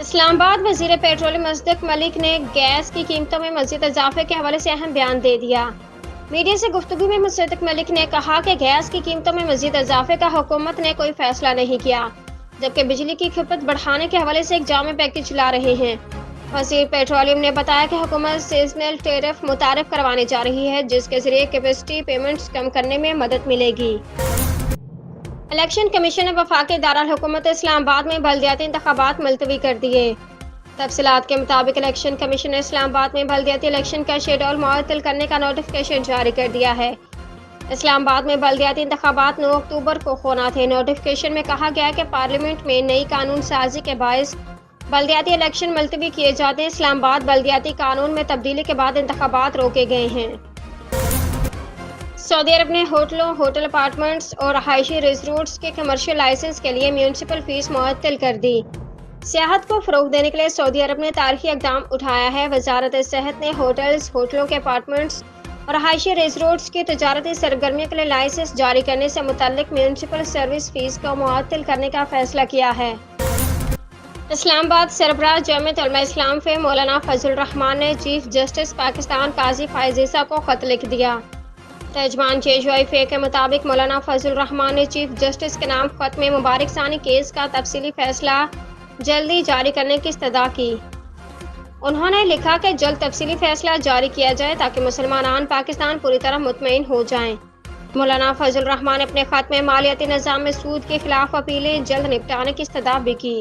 اسلام آباد وزیر پیٹرولیم مصدق ملک نے گیس کی قیمتوں میں مزید اضافے کے حوالے سے اہم بیان دے دیا۔ میڈیا سے گفتگو میں مصدق ملک نے کہا کہ گیس کی قیمتوں میں مزید اضافے کا حکومت نے کوئی فیصلہ نہیں کیا، جبکہ بجلی کی کھپت بڑھانے کے حوالے سے ایک جامع پیکیج لا رہے ہیں۔ وزیر پیٹرولیم نے بتایا کہ حکومت سیزنل ٹیرف متعارف کروانے جا رہی ہے، جس کے ذریعے کیپیسٹی پیمنٹس کم کرنے میں مدد ملے گی۔ الیکشن کمیشن نے وفاقی دارالحکومت اسلام آباد میں بلدیاتی انتخابات ملتوی کر دیے۔ تفصیلات کے مطابق الیکشن کمیشن نے اسلام آباد میں بلدیاتی الیکشن کا شیڈول معطل کرنے کا نوٹیفکیشن جاری کر دیا ہے۔ اسلام آباد میں بلدیاتی انتخابات 9 اکتوبر کو ہونا تھے۔ نوٹیفکیشن میں کہا گیا کہ پارلیمنٹ میں نئی قانون سازی کے باعث بلدیاتی الیکشن ملتوی کیے جاتے ہیں۔ اسلام آباد بلدیاتی قانون میں تبدیلی کے بعد انتخابات روکے گئے ہیں۔ سعودی عرب نے ہوٹلوں، ہوٹل اپارٹمنٹس اور رہائشی ریزورٹس کے کمرشل لائسنس کے لیے میونسپل فیس معطل کر دی۔ سیاحت کو فروغ دینے کے لیے سعودی عرب نے تاریخی اقدام اٹھایا ہے۔ وزارت صحت نے ہوٹلز، ہوٹلوں کے اپارٹمنٹس اور رہائشی ریزورٹس کی تجارتی سرگرمیوں کے لیے لائسنس جاری کرنے سے متعلق میونسپل سروس فیس کو معطل کرنے کا فیصلہ کیا ہے۔ اسلام آباد سربراہ جمعیت علماء اسلام فے مولانا فضل الرحمان نے چیف جسٹس پاکستان قاضی فائز عیسیٰ کو خط لکھ دیا۔ ترجمان جے فے کے مطابق مولانا فضل الرحمان نے چیف جسٹس کے نام خط میں مبارک ثانی کیس کا تفصیلی فیصلہ جلدی جاری کرنے کی استدعا کی۔ انہوں نے لکھا کہ جلد تفصیلی فیصلہ جاری کیا جائے تاکہ مسلمان پاکستان پوری طرح مطمئن ہو جائیں۔ مولانا فضل الرحمان نے اپنے خط میں مالیاتی نظام میں سود کے خلاف اپیلیں جلد نپٹانے کی استدعا بھی کی۔